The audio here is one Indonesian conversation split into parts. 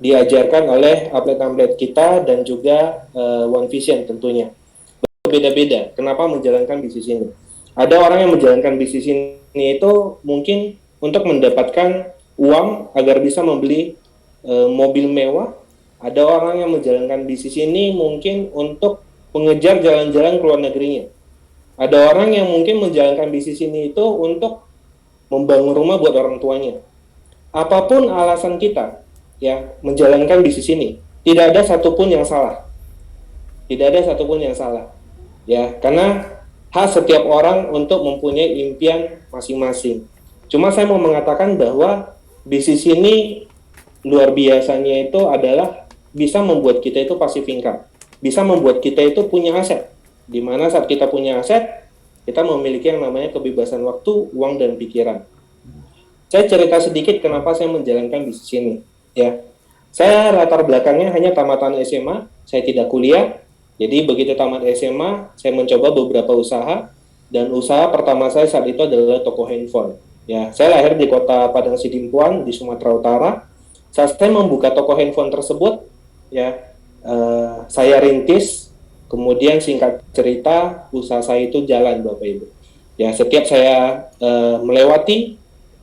diajarkan oleh atlet-atlet kita dan juga One Vision tentunya. Beda-beda. Kenapa menjalankan bisnis ini? Ada orang yang menjalankan bisnis ini itu mungkin untuk mendapatkan uang agar bisa membeli mobil mewah. Ada orang yang menjalankan bisnis ini mungkin untuk mengejar jalan-jalan ke luar negerinya. Ada orang yang mungkin menjalankan bisnis ini itu untuk membangun rumah buat orang tuanya. Apapun alasan kita ya menjalankan bisnis ini, tidak ada satupun yang salah. Tidak ada satupun yang salah. Ya, karena hak setiap orang untuk mempunyai impian masing-masing. Cuma saya mau mengatakan bahwa bisnis ini luar biasanya itu adalah bisa membuat kita itu passive income. Bisa membuat kita itu punya aset. Di mana saat kita punya aset, kita memiliki yang namanya kebebasan waktu, uang, dan pikiran. Saya cerita sedikit kenapa saya menjalankan bisnis ini. Ya, saya latar belakangnya hanya tamatan SMA, saya tidak kuliah. Jadi begitu tamat SMA, saya mencoba beberapa usaha, dan usaha pertama saya saat itu adalah toko handphone. Ya, saya lahir di kota Padang Sidimpuan di Sumatera Utara. Saat saya membuka toko handphone tersebut, ya, saya rintis. Kemudian singkat cerita, usaha saya itu jalan, Bapak Ibu. Ya, setiap saya melewati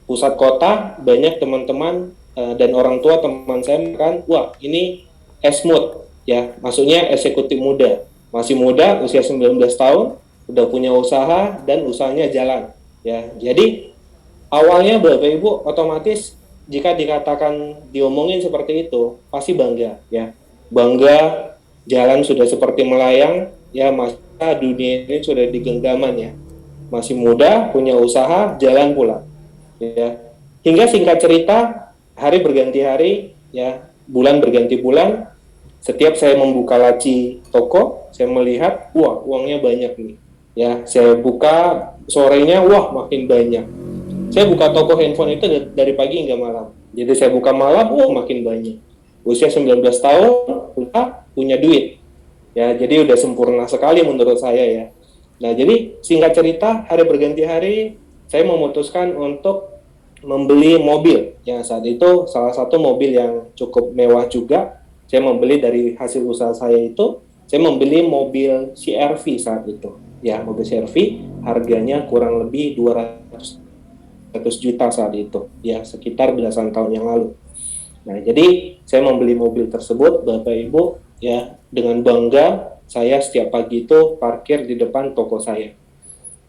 pusat kota, banyak teman-teman dan orang tua teman saya kan, wah ini esmut, ya, maksudnya eksekutif muda, masih muda, usia 19 tahun, udah punya usaha dan usahanya jalan, ya. Jadi awalnya Bapak Ibu otomatis jika dikatakan diomongin seperti itu pasti bangga, ya, bangga, jalan sudah seperti melayang, ya, masa dunia ini sudah di genggaman, ya, masih muda, punya usaha, jalan pula. Ya, hingga singkat cerita, hari berganti hari, ya, bulan berganti bulan. Setiap saya membuka laci toko, saya melihat, wah, uangnya banyak nih. Ya, saya buka sorenya, wah, makin banyak. Saya buka toko handphone itu dari pagi hingga malam. Jadi saya buka malam, wah, makin banyak. Usia 19 tahun, punya duit. Ya, jadi udah sempurna sekali menurut saya, ya. Nah, jadi singkat cerita, hari berganti hari, saya memutuskan untuk membeli mobil. Ya, saat itu salah satu mobil yang cukup mewah juga. Saya membeli dari hasil usaha saya itu, saya membeli mobil CR-V saat itu. Ya, mobil CR-V harganya kurang lebih 200 juta saat itu. Ya, sekitar belasan tahun yang lalu. Nah, jadi saya membeli mobil tersebut, Bapak Ibu, ya, dengan bangga saya setiap pagi itu parkir di depan toko saya.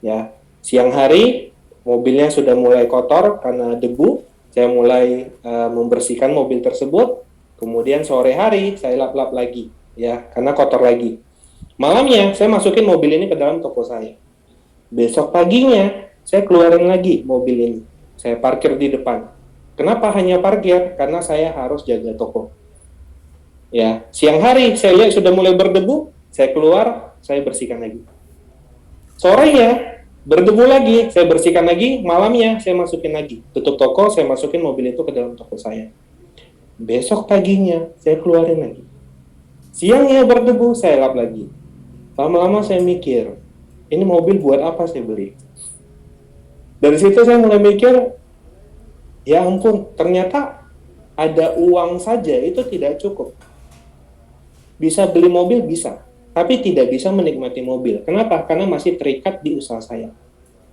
Ya, siang hari mobilnya sudah mulai kotor karena debu, saya mulai membersihkan mobil tersebut. Kemudian sore hari saya lap-lap lagi, ya, karena kotor lagi. Malamnya saya masukin mobil ini ke dalam toko saya. Besok paginya saya keluarin lagi mobil ini. Saya parkir di depan. Kenapa hanya parkir? Karena saya harus jaga toko. Ya, siang hari saya lihat sudah mulai berdebu, saya keluar, saya bersihkan lagi. Sorenya berdebu lagi, saya bersihkan lagi, malamnya saya masukin lagi. Tutup toko, saya masukin mobil itu ke dalam toko saya. Besok paginya saya keluarin lagi. Siangnya berdebu, saya lap lagi. Lama-lama saya mikir, ini mobil buat apa saya beli? Dari situ saya mulai mikir, ya ampun, ternyata ada uang saja itu tidak cukup. Bisa beli mobil, bisa. Tapi tidak bisa menikmati mobil. Kenapa? Karena masih terikat di usaha saya.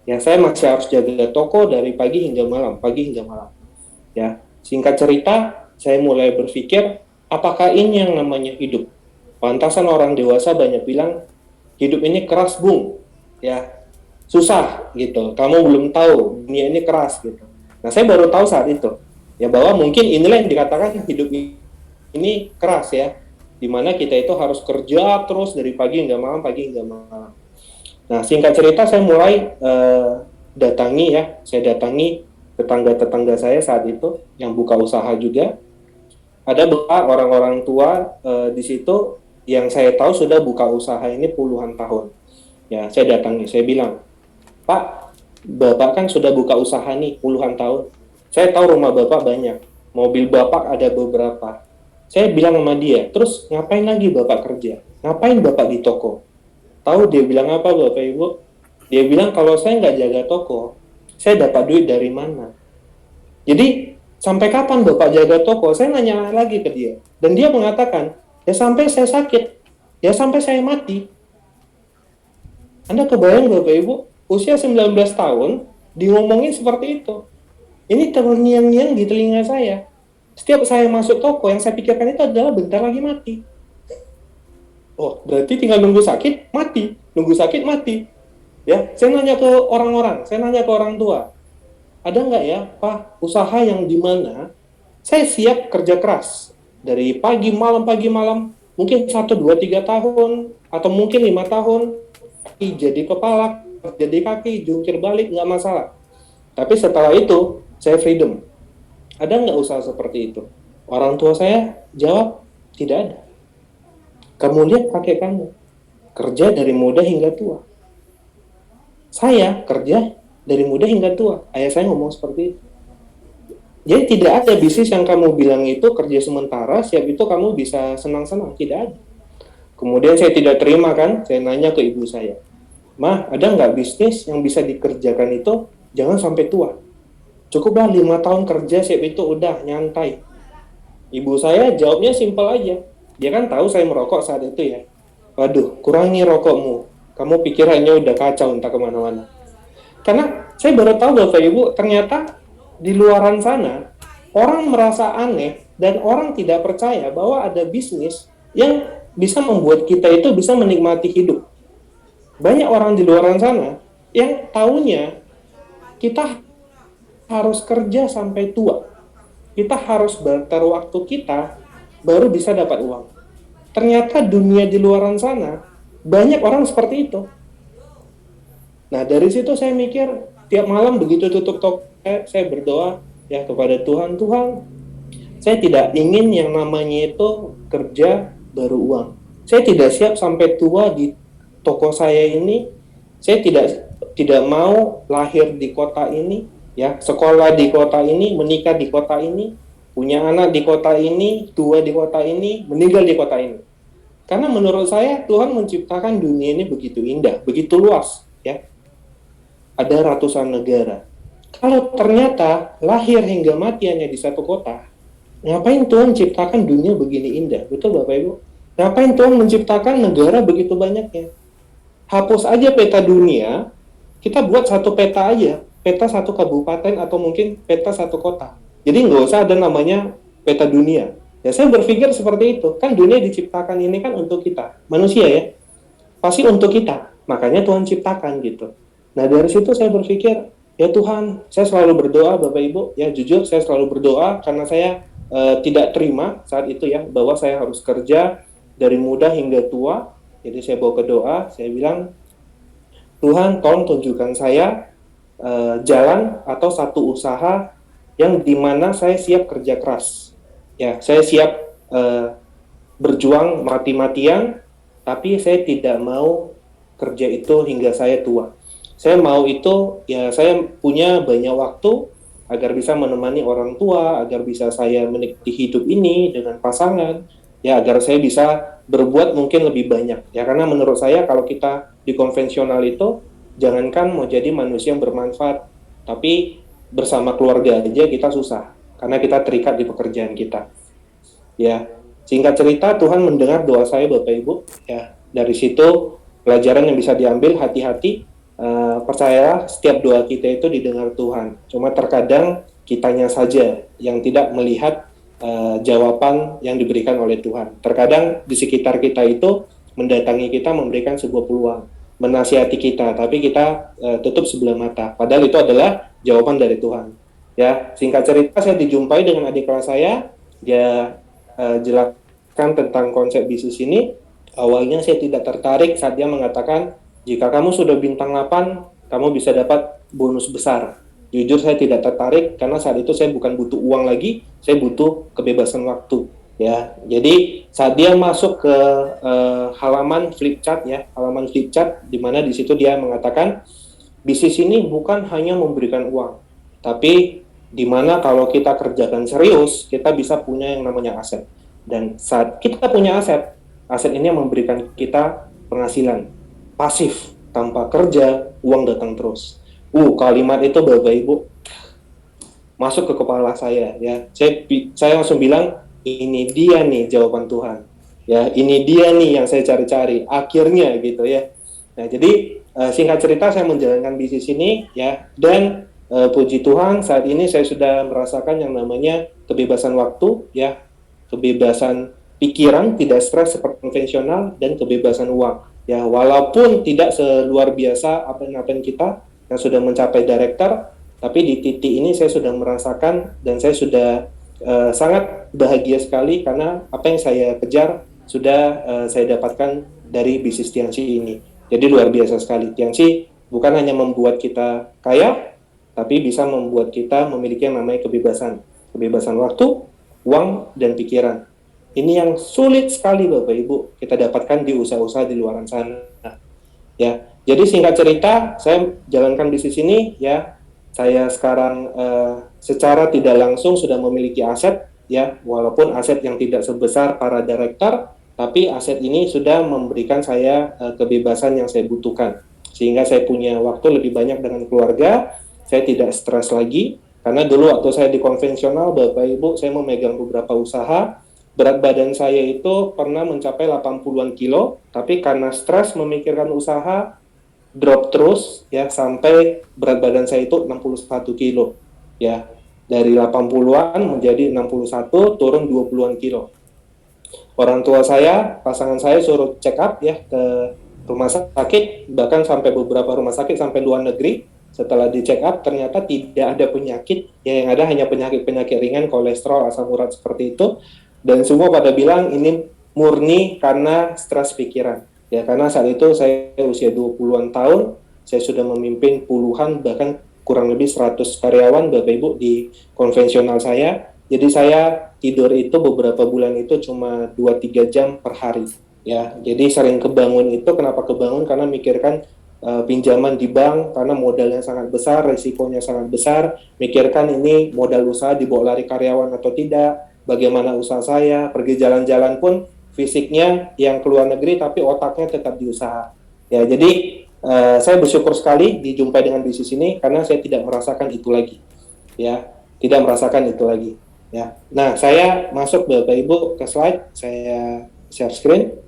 Ya, saya masih harus jaga toko dari pagi hingga malam, pagi hingga malam. Ya, singkat cerita, saya mulai berpikir, apakah ini yang namanya hidup? Pantasan orang dewasa banyak bilang, hidup ini keras, Bung. Ya, susah gitu. Kamu belum tahu, dunia ini keras gitu. Nah, saya baru tahu saat itu, ya, bahwa mungkin inilah yang dikatakan hidup ini keras, ya, dimana kita itu harus kerja terus dari pagi hingga malam, pagi hingga malam. Nah, singkat cerita saya mulai saya datangi tetangga-tetangga saya saat itu yang buka usaha juga. Ada beberapa orang-orang tua di situ yang saya tahu sudah buka usaha ini puluhan tahun. Ya, saya datangi, saya bilang, Pak, Bapak kan sudah buka usaha nih puluhan tahun. Saya tahu rumah Bapak banyak, mobil Bapak ada beberapa. Saya bilang sama dia, terus ngapain lagi Bapak kerja? Ngapain Bapak di toko? Tahu dia bilang apa, Bapak Ibu? Dia bilang, kalau saya nggak jaga toko, saya dapat duit dari mana? Jadi Sampai kapan Bapak jaga toko? Saya nanya lagi ke dia. Dan dia mengatakan, ya sampai saya sakit, ya sampai saya mati. Anda kebayang Bapak Ibu, usia 19 tahun, diomongin seperti itu. Ini terngiang-ngiang di telinga saya. Setiap saya masuk toko, yang saya pikirkan itu adalah bentar lagi mati. Oh, berarti tinggal nunggu sakit, mati. Nunggu sakit, mati. Ya, saya nanya ke orang-orang, saya nanya ke orang tua, ada nggak ya, Pak, usaha yang dimana saya siap kerja keras dari pagi malam, mungkin 1, 2, 3 tahun, atau mungkin 5 tahun, jadi kepala, jadi kaki, jungkir balik, nggak masalah. Tapi setelah itu, saya freedom. Ada nggak usaha seperti itu? Orang tua saya jawab, tidak ada. Kamu lihat kakek kamu, kerja dari muda hingga tua. Saya kerja dari muda hingga tua. Ayah saya ngomong seperti itu. Jadi tidak ada bisnis yang kamu bilang itu kerja sementara, siap itu kamu bisa senang-senang. Tidak ada. Kemudian saya tidak terima kan, saya nanya ke ibu saya, "Mah, ada nggak bisnis yang bisa dikerjakan itu jangan sampai tua? Cukuplah 5 tahun kerja, siap itu udah nyantai." Ibu saya jawabnya simpel aja. Dia kan tahu saya merokok saat itu ya. "Waduh, kurangi rokokmu. Kamu pikirannya udah kacau entah kemana-mana." Karena saya baru tahu Bapak Ibu, ternyata di luaran sana, orang merasa aneh dan orang tidak percaya bahwa ada bisnis yang bisa membuat kita itu bisa menikmati hidup. Banyak orang di luaran sana yang taunya kita harus kerja sampai tua. Kita harus barter waktu kita baru bisa dapat uang. Ternyata dunia di luaran sana banyak orang seperti itu. Nah, dari situ saya mikir, tiap malam begitu tutup toko, saya berdoa ya kepada Tuhan, Tuhan, saya tidak ingin yang namanya itu kerja baru uang. Saya tidak siap sampai tua di toko saya ini. Saya tidak mau lahir di kota ini, ya, sekolah di kota ini, menikah di kota ini, punya anak di kota ini, tua di kota ini, meninggal di kota ini. Karena menurut saya Tuhan menciptakan dunia ini begitu indah, begitu luas, ya. Ada ratusan negara. Kalau ternyata lahir hingga mati hanya di satu kota, ngapain Tuhan ciptakan dunia begini indah? Betul Bapak Ibu? Ngapain Tuhan menciptakan negara begitu banyaknya? Hapus aja peta dunia, kita buat satu peta aja, peta satu kabupaten atau mungkin peta satu kota. Jadi nggak usah ada namanya peta dunia. Ya saya berpikir seperti itu, kan dunia diciptakan ini kan untuk kita, manusia ya, pasti untuk kita, makanya Tuhan ciptakan gitu. Nah dari situ saya berpikir, ya Tuhan, saya selalu berdoa Bapak Ibu, ya jujur saya selalu berdoa karena saya tidak terima saat itu ya, bahwa saya harus kerja dari muda hingga tua. Jadi saya bawa ke doa, saya bilang, Tuhan tolong tunjukkan saya jalan atau satu usaha yang dimana saya siap kerja keras. Ya, saya siap berjuang mati-matian, tapi saya tidak mau kerja itu hingga saya tua. Saya mau itu, ya saya punya banyak waktu agar bisa menemani orang tua, agar bisa saya menikmati hidup ini dengan pasangan, ya agar saya bisa berbuat mungkin lebih banyak. Ya karena menurut saya kalau kita di konvensional itu, jangankan mau jadi manusia yang bermanfaat, tapi bersama keluarga aja kita susah, karena kita terikat di pekerjaan kita. Ya, singkat cerita Tuhan mendengar doa saya Bapak Ibu. Ya, dari situ pelajaran yang bisa diambil, hati-hati. Percayalah setiap doa kita itu didengar Tuhan. Cuma terkadang kitanya saja yang tidak melihat jawaban yang diberikan oleh Tuhan. Terkadang di sekitar kita itu mendatangi kita, memberikan sebuah peluang, menasihati kita, tapi kita tutup sebelah mata. Padahal itu adalah jawaban dari Tuhan. Ya, singkat cerita saya dijumpai dengan adik kelas saya, dia jelaskan tentang konsep bisnis ini. Awalnya saya tidak tertarik saat dia mengatakan, jika kamu sudah bintang 8, kamu bisa dapat bonus besar. Jujur saya tidak tertarik karena saat itu saya bukan butuh uang lagi, saya butuh kebebasan waktu. Ya, jadi saat dia masuk ke halaman Flipchart ya, halaman Flipchart di mana di situ dia mengatakan bisnis ini bukan hanya memberikan uang, tapi di mana kalau kita kerjakan serius, kita bisa punya yang namanya aset. Dan saat kita punya aset, aset ini yang memberikan kita penghasilan pasif, tanpa kerja, uang datang terus. Kalimat itu Bapak Ibu, masuk ke kepala saya, ya. Saya langsung bilang, ini dia nih jawaban Tuhan. Ya, ini dia nih yang saya cari-cari. Akhirnya gitu ya. Nah, jadi singkat cerita saya menjalankan bisnis ini ya, dan puji Tuhan saat ini saya sudah merasakan yang namanya kebebasan waktu ya, kebebasan pikiran, tidak stres seperti konvensional, dan kebebasan uang. Ya, walaupun tidak seluar biasa apa-apa kita yang sudah mencapai director, tapi di titik ini saya sudah merasakan dan saya sudah sangat bahagia sekali karena apa yang saya kejar sudah saya dapatkan dari bisnis Tianxi ini. Jadi luar biasa sekali. Tianxi bukan hanya membuat kita kaya, tapi bisa membuat kita memiliki yang namanya kebebasan. Kebebasan waktu, uang, dan pikiran. Ini yang sulit sekali Bapak Ibu kita dapatkan di usaha-usaha di luar sana. Ya, jadi singkat cerita, saya jalankan bisnis ini ya. Saya sekarang secara tidak langsung sudah memiliki aset ya, walaupun aset yang tidak sebesar para direktur, tapi aset ini sudah memberikan saya kebebasan yang saya butuhkan. Sehingga saya punya waktu lebih banyak dengan keluarga, saya tidak stres lagi, karena dulu waktu saya di konvensional, Bapak Ibu, saya memegang beberapa usaha, berat badan saya itu pernah mencapai 80-an kilo, tapi karena stres memikirkan usaha, drop terus ya sampai berat badan saya itu 61 kilo. Ya, dari 80-an menjadi 61, turun 20-an kilo. Orang tua saya, pasangan saya suruh check up ya ke rumah sakit, bahkan sampai beberapa rumah sakit sampai luar negeri. Setelah di check up ternyata tidak ada penyakit, ya yang ada hanya penyakit-penyakit ringan, kolesterol, asam urat seperti itu. Dan semua pada bilang ini murni karena stres pikiran. Ya, karena saat itu saya usia 20-an tahun, saya sudah memimpin puluhan, bahkan kurang lebih 100 karyawan Bapak Ibu di konvensional saya. Jadi saya tidur itu beberapa bulan itu cuma 2-3 jam per hari. Ya, jadi sering kebangun itu, kenapa kebangun? Karena mikirkan pinjaman di bank, karena modalnya sangat besar, risikonya sangat besar, mikirkan ini modal usaha dibawa lari karyawan atau tidak, bagaimana usaha saya, pergi jalan-jalan pun fisiknya yang keluar negeri tapi otaknya tetap di usaha. Ya, jadi saya bersyukur sekali dijumpai dengan bisnis ini karena saya tidak merasakan itu lagi. Ya, tidak merasakan itu lagi. Ya. Nah, saya masuk Bapak Ibu ke slide, saya share screen.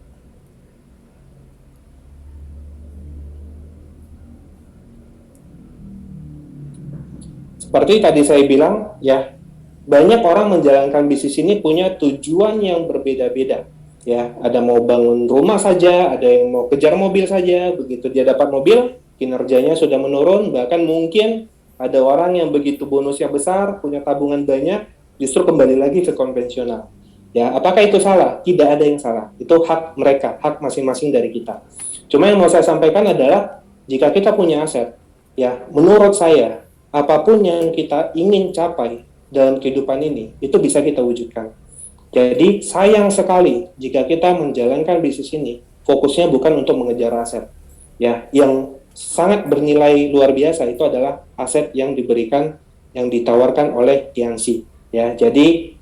Seperti tadi saya bilang, ya, banyak orang menjalankan bisnis ini punya tujuan yang berbeda-beda. Ya, ada mau bangun rumah saja, ada yang mau kejar mobil saja. Begitu dia dapat mobil, kinerjanya sudah menurun, bahkan mungkin ada orang yang begitu bonusnya besar, punya tabungan banyak, justru kembali lagi ke konvensional. Ya, apakah itu salah? Tidak ada yang salah. Itu hak mereka, hak masing-masing dari kita. Cuma yang mau saya sampaikan adalah jika kita punya aset, ya, menurut saya apapun yang kita ingin capai dalam kehidupan ini, itu bisa kita wujudkan. Jadi sayang sekali jika kita menjalankan bisnis ini, fokusnya bukan untuk mengejar aset. Ya, yang sangat bernilai luar biasa itu adalah aset yang diberikan, yang ditawarkan oleh Tianxi. Ya, jadi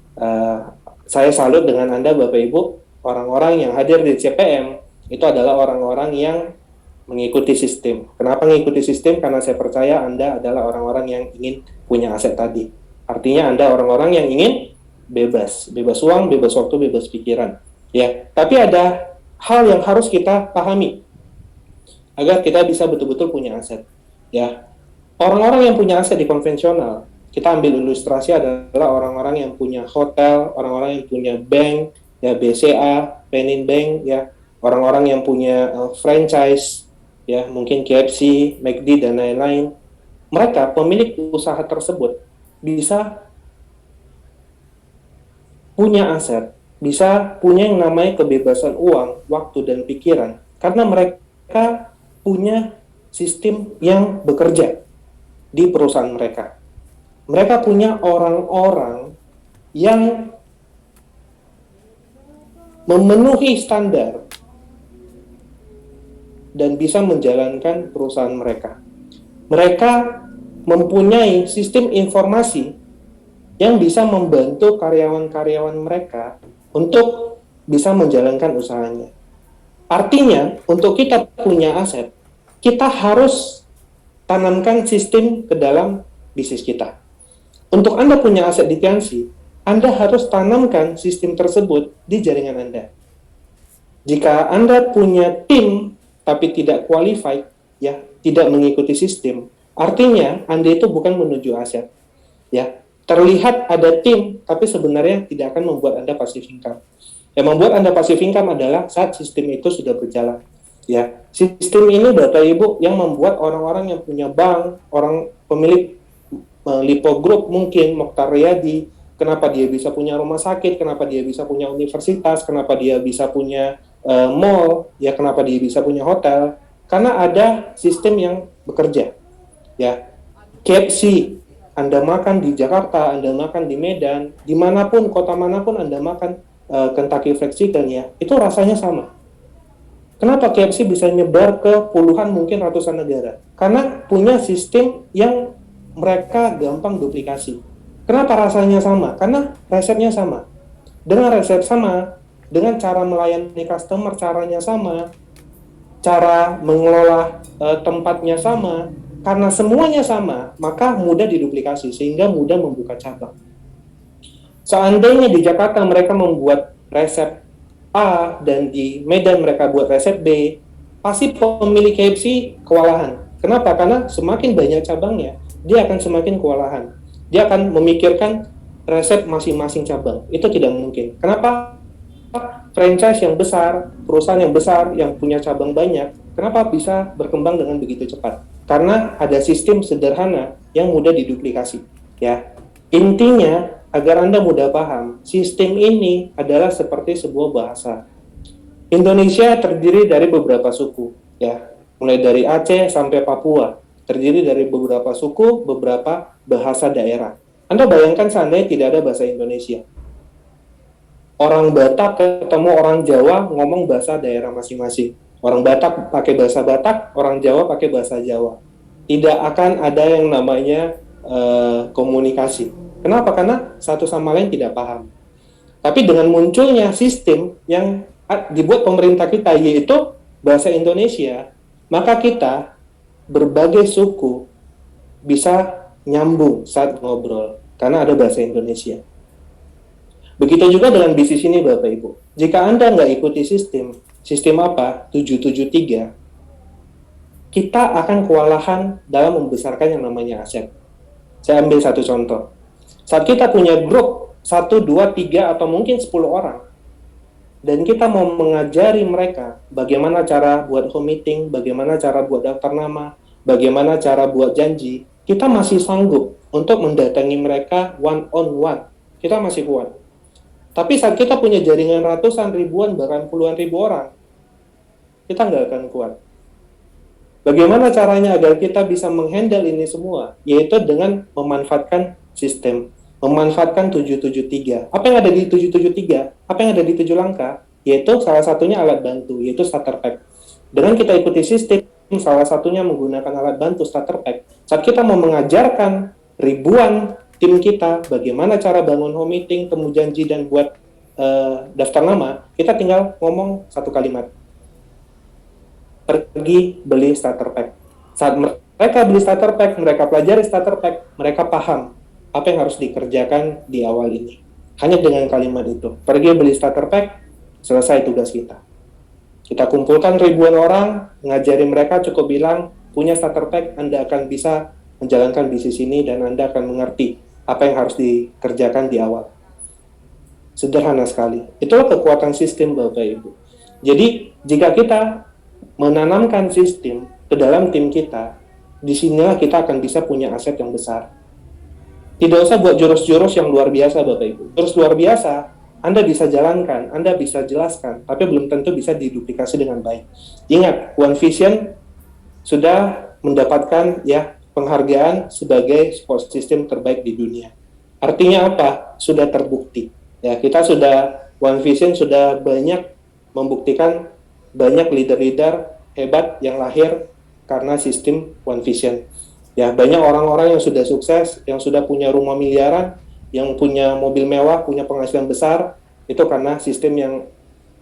saya salut dengan Anda Bapak Ibu, orang-orang yang hadir di CPM itu adalah orang-orang yang mengikuti sistem. Kenapa mengikuti sistem? Karena saya percaya Anda adalah orang-orang yang ingin punya aset tadi. Artinya Anda orang-orang yang ingin bebas uang, bebas waktu, bebas pikiran. Ya, tapi ada hal yang harus kita pahami agar kita bisa betul-betul punya aset. Ya, orang-orang yang punya aset di konvensional, kita ambil ilustrasi adalah orang-orang yang punya hotel, orang-orang yang punya bank, ya BCA, Penin Bank, ya orang-orang yang punya franchise, ya mungkin KFC, McD dan lain-lain. Mereka pemilik usaha tersebut bisa punya aset, bisa punya yang namanya kebebasan uang, waktu, dan pikiran, karena mereka punya sistem yang bekerja di perusahaan mereka. Mereka punya orang-orang yang memenuhi standar dan bisa menjalankan perusahaan mereka. Mereka mempunyai sistem informasi yang bisa membantu karyawan-karyawan mereka untuk bisa menjalankan usahanya. Artinya, untuk kita punya aset, kita harus tanamkan sistem ke dalam bisnis kita. Untuk Anda punya aset di Tianxi, Anda harus tanamkan sistem tersebut di jaringan Anda. Jika Anda punya tim tapi tidak qualified, ya, tidak mengikuti sistem, artinya Anda itu bukan menuju aset. Ya, terlihat ada tim tapi sebenarnya tidak akan membuat Anda passive income. Yang membuat Anda passive income adalah saat sistem itu sudah berjalan. Ya, sistem ini Bapak Ibu yang membuat orang-orang yang punya bank, orang pemilik Lipo Group mungkin, Mokhtar Riyadi, kenapa dia bisa punya rumah sakit, kenapa dia bisa punya universitas, kenapa dia bisa punya mall, ya kenapa dia bisa punya hotel, karena ada sistem yang bekerja. Ya, KFC, Anda makan di Jakarta, Anda makan di Medan, dimanapun, kota manapun Anda makan Kentucky Fried Chicken, ya, itu rasanya sama. Kenapa KFC bisa nyebar ke puluhan mungkin ratusan negara? Karena punya sistem yang mereka gampang duplikasi. Kenapa rasanya sama? Karena resepnya sama. Dengan resep sama, dengan cara melayani customer caranya sama, cara mengelola tempatnya sama, karena semuanya sama, maka mudah diduplikasi sehingga mudah membuka cabang. Seandainya di Jakarta mereka membuat resep A dan di Medan mereka buat resep B, pasti pemilik KFC kewalahan. Kenapa? Karena semakin banyak cabangnya, dia akan semakin kewalahan. Dia akan memikirkan resep masing-masing cabang. Itu tidak mungkin. Kenapa? Franchise yang besar, perusahaan yang besar, yang punya cabang banyak, kenapa bisa berkembang dengan begitu cepat? Karena ada sistem sederhana yang mudah diduplikasi. Ya, intinya agar Anda mudah paham, sistem ini adalah seperti sebuah bahasa. Indonesia terdiri dari beberapa suku, ya, mulai dari Aceh sampai Papua, terdiri dari beberapa suku, beberapa bahasa daerah. Anda bayangkan seandainya tidak ada bahasa Indonesia. Orang Batak ketemu orang Jawa ngomong bahasa daerah masing-masing. Orang Batak pakai bahasa Batak, orang Jawa pakai bahasa Jawa. Tidak akan ada yang namanya komunikasi. Kenapa? Karena satu sama lain tidak paham. Tapi dengan munculnya sistem yang dibuat pemerintah kita, yaitu bahasa Indonesia, maka kita berbagai suku bisa nyambung saat ngobrol karena ada bahasa Indonesia. Begitu juga dengan bisnis ini Bapak Ibu. Jika Anda nggak ikuti sistem apa? 773, kita akan kewalahan dalam membesarkan yang namanya aset. Saya ambil satu contoh. Saat kita punya grup 1, 2, 3, atau mungkin 10 orang, dan kita mau mengajari mereka bagaimana cara buat home meeting, bagaimana cara buat daftar nama, bagaimana cara buat janji, kita masih sanggup untuk mendatangi mereka one on one. Kita masih kuat. Tapi saat kita punya jaringan ratusan ribuan, bahkan puluhan ribu orang, kita nggak akan kuat. Bagaimana caranya agar kita bisa menghandle ini semua? Yaitu dengan memanfaatkan sistem, memanfaatkan 773. Apa yang ada di 773? Apa yang ada di 7 langkah? Yaitu salah satunya alat bantu, yaitu starter pack. Dengan kita ikuti sistem, salah satunya menggunakan alat bantu starter pack. Saat kita mau mengajarkan ribuan tim kita bagaimana cara bangun home meeting, temu janji, dan buat daftar nama, kita tinggal ngomong satu kalimat. Pergi beli starter pack. Saat mereka beli starter pack, mereka pelajari starter pack, mereka paham apa yang harus dikerjakan di awal ini. Hanya dengan kalimat itu. Pergi beli starter pack, selesai tugas kita. Kita kumpulkan ribuan orang, ngajari mereka, cukup bilang, punya starter pack, Anda akan bisa menjalankan bisnis ini dan Anda akan mengerti apa yang harus dikerjakan di awal. Sederhana sekali. Itulah kekuatan sistem Bapak Ibu. Jadi, jika kita menanamkan sistem ke dalam tim kita, disinilah kita akan bisa punya aset yang besar. Tidak usah buat jurus-jurus yang luar biasa Bapak Ibu. Jurus luar biasa, Anda bisa jalankan, Anda bisa jelaskan, tapi belum tentu bisa diduplikasi dengan baik. Ingat, One Vision sudah mendapatkan penghargaan sebagai support system terbaik di dunia. Artinya apa? Sudah terbukti. Ya, kita sudah, One Vision sudah banyak membuktikan banyak leader-leader hebat yang lahir karena sistem One Vision. Ya, banyak orang-orang yang sudah sukses, yang sudah punya rumah miliaran, yang punya mobil mewah, punya penghasilan besar, itu karena sistem yang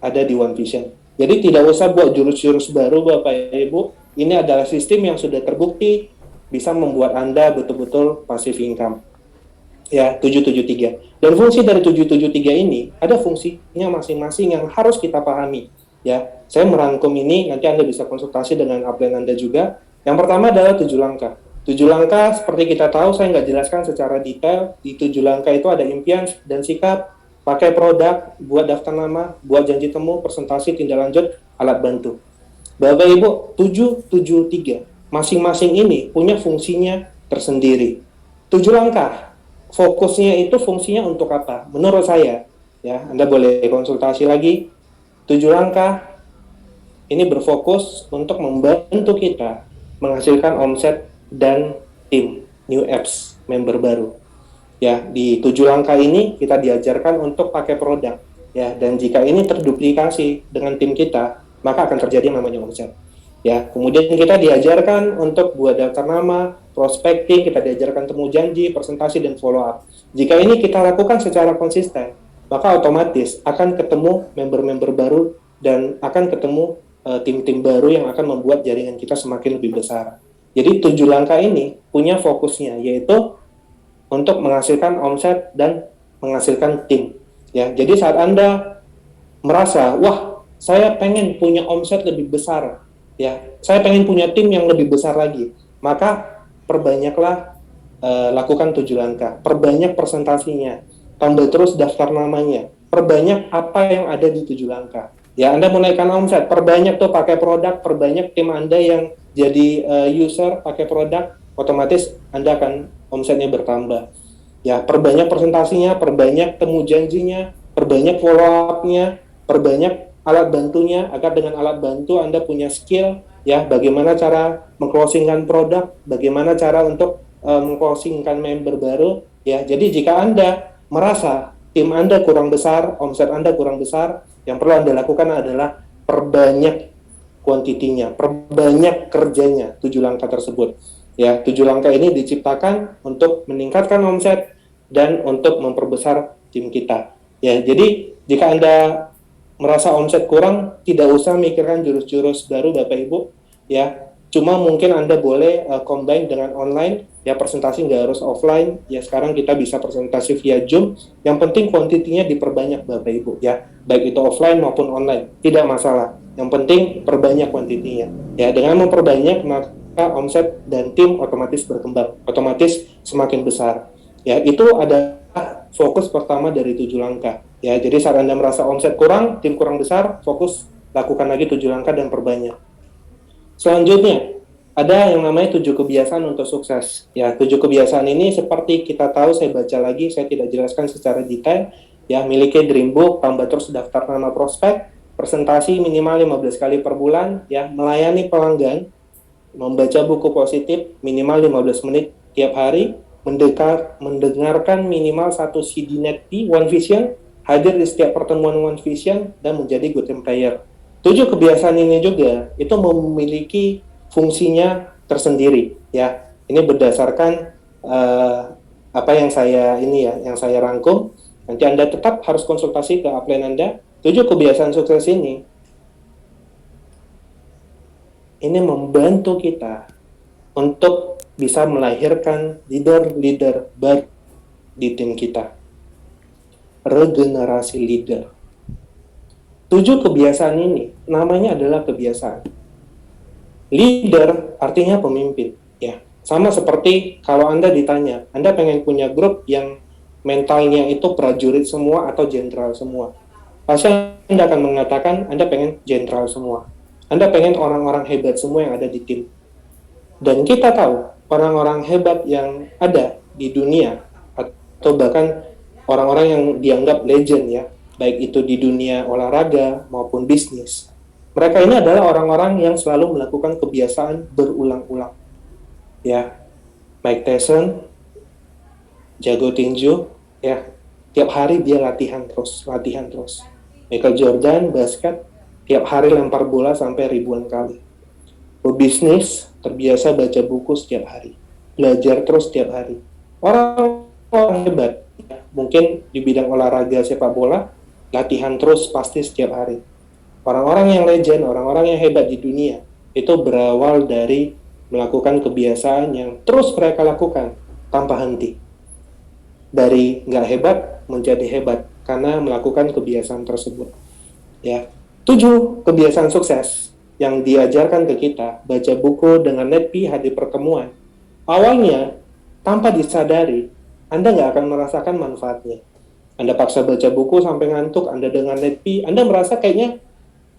ada di One Vision. Jadi tidak usah buat jurus-jurus baru Bapak Ibu, ini adalah sistem yang sudah terbukti bisa membuat Anda betul-betul passive income. ya 773. Dan fungsi dari 773 ini ada fungsinya masing-masing yang harus kita pahami. Ya, saya merangkum ini, nanti Anda bisa konsultasi dengan upline Anda juga. Yang pertama adalah 7 langkah. 7 langkah seperti kita tahu, saya nggak jelaskan secara detail. Di 7 langkah itu ada impian dan sikap, pakai produk, buat daftar nama, buat janji temu, presentasi, tindak lanjut, alat bantu. Bapak Ibu, 773. Masing-masing ini punya fungsinya tersendiri. 7 langkah. Fokusnya itu fungsinya untuk apa? Menurut saya, ya, Anda boleh konsultasi lagi. 7 langkah ini berfokus untuk membantu kita menghasilkan omset dan tim new apps member baru. Ya, di 7 langkah ini kita diajarkan untuk pakai produk. Ya, dan jika ini terduplikasi dengan tim kita, maka akan terjadi namanya omset. Ya, kemudian kita diajarkan untuk buat daftar nama, prospecting, kita diajarkan temu janji, presentasi, dan follow up. Jika ini kita lakukan secara konsisten, maka otomatis akan ketemu member-member baru dan akan ketemu tim-tim baru yang akan membuat jaringan kita semakin lebih besar. Jadi 7 langkah ini punya fokusnya, yaitu untuk menghasilkan omset dan menghasilkan tim. Ya, jadi saat Anda merasa, wah, saya pengen punya omset lebih besar, ya, saya pengen punya tim yang lebih besar lagi, maka perbanyaklah lakukan 7 langkah, perbanyak presentasinya, tambah terus daftar namanya, perbanyak apa yang ada di 7 langkah. Ya, Anda mau naikkan omset, perbanyak tuh pakai produk, perbanyak tim Anda yang jadi user pakai produk, otomatis Anda akan omsetnya bertambah. Ya, perbanyak presentasinya, perbanyak temu janjinya, perbanyak follow up-nya, perbanyak alat bantunya, agar dengan alat bantu Anda punya skill, ya, bagaimana cara meng-closingkan produk, bagaimana cara untuk meng-closingkan member baru, ya. Jadi jika Anda merasa tim Anda kurang besar, omset Anda kurang besar, yang perlu Anda lakukan adalah perbanyak kuantitinya, perbanyak kerjanya, 7 langkah tersebut. Ya, 7 langkah ini diciptakan untuk meningkatkan omset dan untuk memperbesar tim kita. Ya, jadi jika Anda merasa omset kurang, tidak usah mikirkan jurus-jurus baru Bapak Ibu, ya. Cuma mungkin Anda boleh combine dengan online, ya, presentasi nggak harus offline, ya, sekarang kita bisa presentasi via Zoom, yang penting kuantitinya diperbanyak Bapak Ibu, ya, baik itu offline maupun online, tidak masalah, yang penting perbanyak kuantitinya, ya, dengan memperbanyak maka omset dan tim otomatis berkembang, otomatis semakin besar, ya, itu adalah fokus pertama dari 7 langkah, ya, jadi saat Anda merasa omset kurang, tim kurang besar, fokus lakukan lagi 7 langkah dan perbanyak. Selanjutnya, ada yang namanya 7 kebiasaan untuk sukses. Ya, 7 kebiasaan ini seperti kita tahu, saya baca lagi, saya tidak jelaskan secara detail. Ya, miliki dream book, tambah terus daftar nama prospek, presentasi minimal 15 kali per bulan, ya, melayani pelanggan, membaca buku positif minimal 15 menit tiap hari, mendengarkan minimal 1 CD Net One Vision, hadir di setiap pertemuan One Vision, dan menjadi good team player. 7 kebiasaan ini juga itu memiliki fungsinya tersendiri, ya. Ini berdasarkan apa yang saya rangkum. Nanti Anda tetap harus konsultasi ke upline Anda. 7 kebiasaan sukses ini membantu kita untuk bisa melahirkan leader-leader baru di tim kita. Regenerasi leader. 7 kebiasaan ini namanya adalah kebiasaan. Leader artinya pemimpin, ya. Sama seperti kalau Anda ditanya, Anda pengen punya grup yang mentalnya itu prajurit semua atau jenderal semua. Pasti Anda akan mengatakan Anda pengen jenderal semua. Anda pengen orang-orang hebat semua yang ada di tim. Dan kita tahu orang-orang hebat yang ada di dunia atau bahkan orang-orang yang dianggap legend, ya, baik itu di dunia olahraga maupun bisnis. Mereka ini adalah orang-orang yang selalu melakukan kebiasaan berulang-ulang. Ya, Mike Tyson, jago tinju, ya, tiap hari dia latihan terus. Michael Jordan, basket, tiap hari lempar bola sampai ribuan kali. Pebisnis, terbiasa baca buku setiap hari. Belajar terus setiap hari. Orang-orang hebat, mungkin di bidang olahraga sepak bola, latihan terus pasti setiap hari. Orang-orang yang legend, orang-orang yang hebat di dunia, itu berawal dari melakukan kebiasaan yang terus mereka lakukan tanpa henti. dari nggak hebat menjadi hebat karena melakukan kebiasaan tersebut. Ya, 7 kebiasaan sukses yang diajarkan ke kita, baca buku dengan nepi hadir pertemuan. Awalnya, tanpa disadari, Anda nggak akan merasakan manfaatnya. Anda paksa baca buku sampai ngantuk, Anda dengan nepi, Anda merasa kayaknya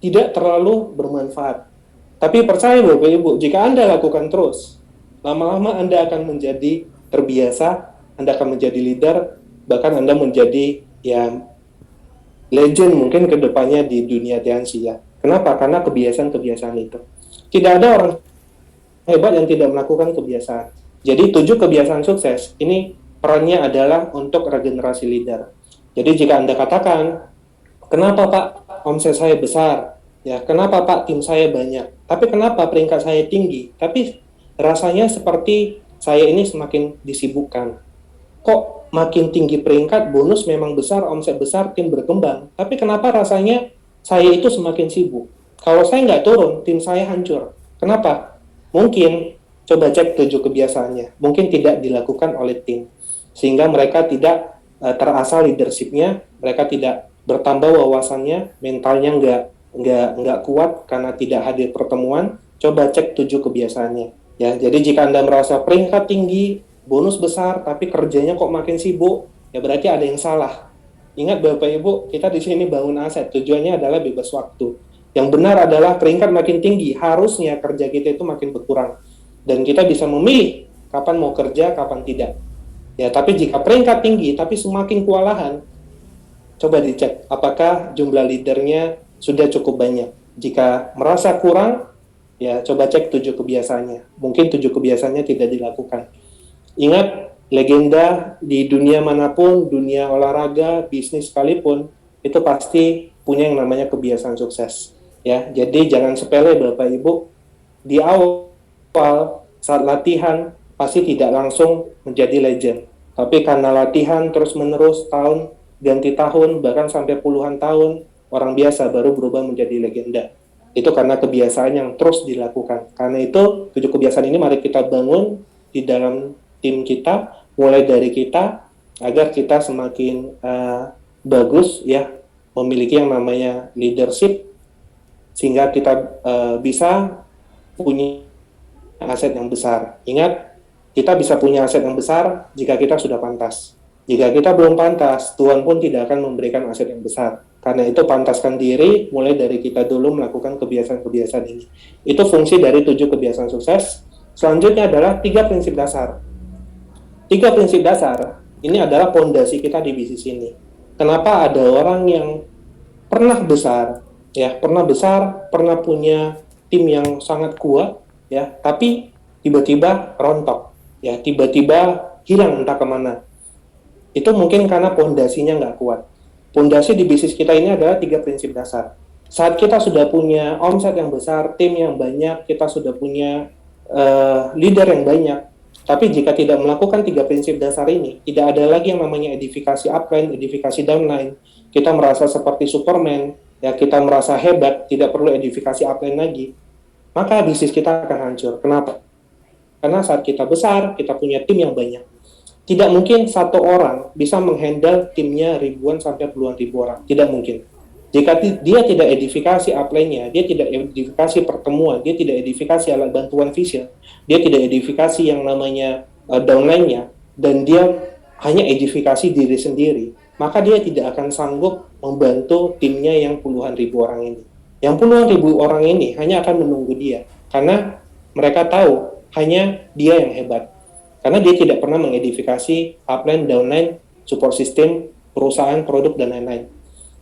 tidak terlalu bermanfaat. Tapi percaya Bapak Ibu, jika Anda lakukan terus, lama-lama Anda akan menjadi terbiasa, Anda akan menjadi leader, bahkan Anda menjadi ya legend mungkin ke depannya di dunia Tianxi ya. Kenapa? Karena kebiasaan-kebiasaan itu. Tidak ada orang hebat yang tidak melakukan kebiasaan. Jadi 7 kebiasaan sukses, ini perannya adalah untuk regenerasi leader. Jadi jika Anda katakan, kenapa Pak omset saya besar? Ya, kenapa Pak tim saya banyak? Tapi kenapa peringkat saya tinggi? Tapi rasanya seperti saya ini semakin disibukkan. Kok makin tinggi peringkat, bonus memang besar, omset besar, tim berkembang. Tapi kenapa rasanya saya itu semakin sibuk? Kalau saya nggak turun, tim saya hancur. Kenapa? Mungkin, coba cek 7 kebiasaannya. Mungkin tidak dilakukan oleh tim. Sehingga mereka tidak terasah leadership-nya, mereka tidak bertambah wawasannya, mentalnya nggak kuat karena tidak hadir pertemuan. Coba cek 7 kebiasaannya. Ya, jadi jika Anda merasa peringkat tinggi, bonus besar, tapi kerjanya kok makin sibuk, ya berarti ada yang salah. Ingat Bapak Ibu, kita di sini bangun aset, tujuannya adalah bebas waktu. Yang benar adalah peringkat makin tinggi, harusnya kerja kita itu makin berkurang. Dan kita bisa memilih kapan mau kerja, kapan tidak. Ya, tapi jika peringkat tinggi, tapi semakin kewalahan, coba dicek apakah jumlah leadernya sudah cukup banyak. Jika merasa kurang, ya coba cek 7 kebiasaannya. Mungkin 7 kebiasaannya tidak dilakukan. Ingat, legenda di dunia manapun, dunia olahraga, bisnis sekalipun, itu pasti punya yang namanya kebiasaan sukses. Ya, jadi jangan sepele Bapak Ibu. Di awal saat latihan pasti tidak langsung menjadi legend. Tapi karena latihan terus-menerus tahun ganti tahun bahkan sampai puluhan tahun, orang biasa baru berubah menjadi legenda. Itu karena kebiasaan yang terus dilakukan. Karena itu 7 kebiasaan ini mari kita bangun di dalam tim kita, mulai dari kita, agar kita semakin bagus ya, memiliki yang namanya leadership, sehingga kita bisa punya aset yang besar. Ingat, kita bisa punya aset yang besar jika kita sudah pantas. Jika kita belum pantas, Tuhan pun tidak akan memberikan aset yang besar. Karena itu pantaskan diri, mulai dari kita dulu melakukan kebiasaan-kebiasaan ini. Itu fungsi dari 7 kebiasaan sukses. Selanjutnya adalah 3 prinsip dasar. 3 prinsip dasar ini adalah pondasi kita di bisnis ini. Kenapa ada orang yang pernah besar, pernah punya tim yang sangat kuat, ya, tapi tiba-tiba rontok, ya, tiba-tiba hilang entah kemana. Itu mungkin karena pondasinya nggak kuat. Pondasi di bisnis kita ini adalah 3 prinsip dasar. Saat kita sudah punya omset yang besar, tim yang banyak, kita sudah punya leader yang banyak, tapi jika tidak melakukan 3 prinsip dasar ini, tidak ada lagi yang namanya edifikasi upline, edifikasi downline. Kita merasa seperti Superman, ya, kita merasa hebat, tidak perlu edifikasi upline lagi. Maka bisnis kita akan hancur. Kenapa? Karena saat kita besar, kita punya tim yang banyak. Tidak mungkin satu orang bisa menghandle timnya ribuan sampai puluhan ribu orang. Tidak mungkin. Jika dia tidak edifikasi upline-nya, dia tidak edifikasi pertemuan, dia tidak edifikasi alat bantuan visual, dia tidak edifikasi yang namanya downline-nya, dan dia hanya edifikasi diri sendiri, maka dia tidak akan sanggup membantu timnya yang puluhan ribu orang ini. Yang puluhan ribu orang ini hanya akan menunggu dia, karena mereka tahu hanya dia yang hebat. Karena dia tidak pernah mengedifikasi upline, downline, support system, perusahaan, produk, dan lain-lain.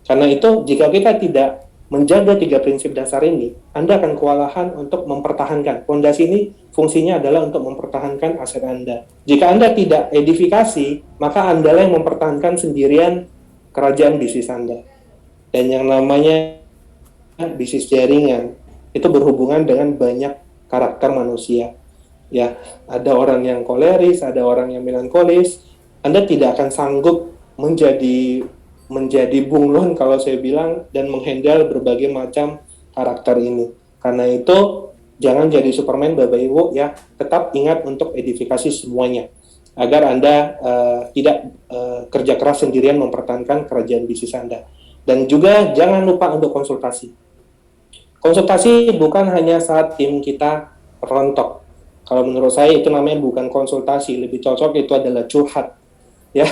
Karena itu, jika kita tidak menjaga 3 prinsip dasar ini, Anda akan kewalahan untuk mempertahankan. Fondasi ini fungsinya adalah untuk mempertahankan aset Anda. Jika Anda tidak edifikasi, maka Anda yang mempertahankan sendirian kerajaan bisnis Anda. Dan yang namanya bisnis jaringan, itu berhubungan dengan banyak karakter manusia. Ya, ada orang yang koleris, ada orang yang melankolis. Anda tidak akan sanggup menjadi bunglon kalau saya bilang, dan menghandle berbagai macam karakter ini. Karena itu jangan jadi Superman Bapak Ibu, ya, tetap ingat untuk edifikasi semuanya. agar Anda tidak kerja keras sendirian mempertahankan kerajaan bisnis Anda. Dan juga jangan lupa untuk konsultasi. Konsultasi bukan hanya saat tim kita rontok. Kalau menurut saya itu namanya bukan konsultasi, lebih cocok itu adalah curhat. Ya,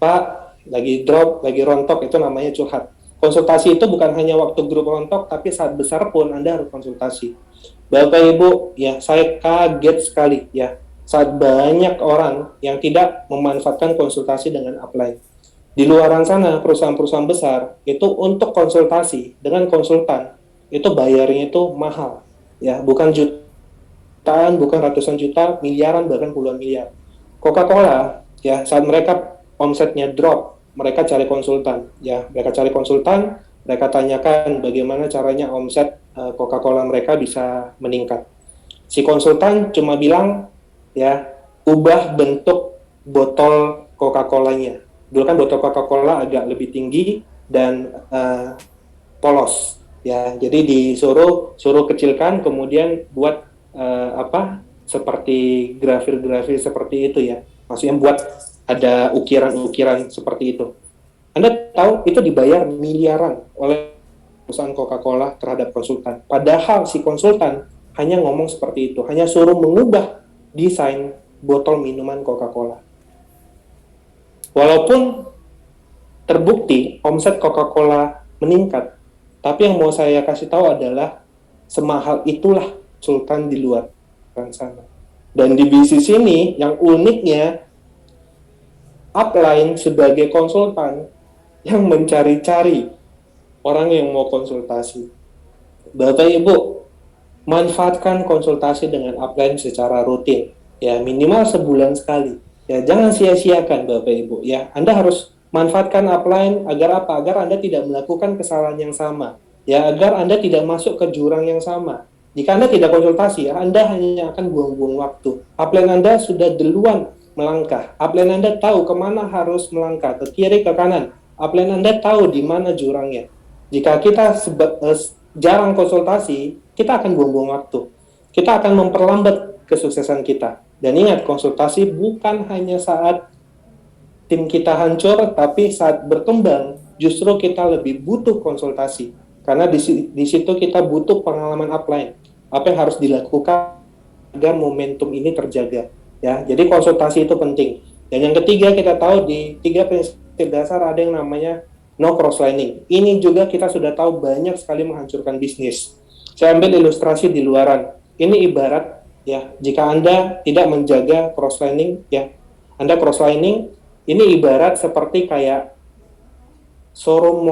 Pak, lagi drop, lagi rontok, itu namanya curhat. Konsultasi itu bukan hanya waktu grup rontok, tapi saat besar pun Anda harus konsultasi. Bapak Ibu, ya saya kaget sekali ya saat banyak orang yang tidak memanfaatkan konsultasi dengan upline. Di luaran sana perusahaan-perusahaan besar itu untuk konsultasi dengan konsultan itu bayarnya itu mahal, ya bukan jutaan, bukan ratusan juta, miliaran bahkan puluhan miliar. Coca-Cola ya saat mereka omsetnya drop, mereka cari konsultan, ya mereka cari konsultan, mereka tanyakan bagaimana caranya omset Coca-Cola mereka bisa meningkat. Si konsultan cuma bilang ya ubah bentuk botol Coca-Colanya. Dulu kan botol Coca-Cola agak lebih tinggi dan polos ya. Jadi suruh kecilkan, kemudian buat seperti grafir-grafir seperti itu ya. Maksudnya buat ada ukiran-ukiran seperti itu. Anda tahu itu dibayar miliaran oleh perusahaan Coca-Cola terhadap konsultan. Padahal si konsultan hanya ngomong seperti itu, hanya suruh mengubah desain botol minuman Coca-Cola. Walaupun terbukti omset Coca-Cola meningkat, tapi yang mau saya kasih tahu adalah semahal itulah konsultan di luar sana. Dan di bisnis ini yang uniknya upline sebagai konsultan yang mencari-cari orang yang mau konsultasi. Bapak Ibu, manfaatkan konsultasi dengan upline secara rutin, ya minimal sebulan sekali. Ya jangan sia-siakan Bapak Ibu. Ya Anda harus manfaatkan upline agar apa? Agar Anda tidak melakukan kesalahan yang sama. Ya agar Anda tidak masuk ke jurang yang sama. Jika Anda tidak konsultasi, ya, Anda hanya akan buang-buang waktu. Upline Anda sudah duluan melangkah. Upline Anda tahu kemana harus melangkah, ke kiri, ke kanan. Upline Anda tahu di mana jurangnya. Jika kita jarang konsultasi, kita akan buang-buang waktu. Kita akan memperlambat kesuksesan kita. Dan ingat, konsultasi bukan hanya saat tim kita hancur, tapi saat berkembang, justru kita lebih butuh konsultasi. Karena di situ kita butuh pengalaman upline. Apa yang harus dilakukan agar momentum ini terjaga. Ya, jadi konsultasi itu penting. Dan yang ketiga, kita tahu di 3 prinsip dasar ada yang namanya no cross-lining. Ini juga kita sudah tahu banyak sekali menghancurkan bisnis. Saya ambil ilustrasi di luaran. Ini ibarat, ya, jika Anda tidak menjaga cross-lining, ya, Anda cross-lining, ini ibarat seperti kayak showroom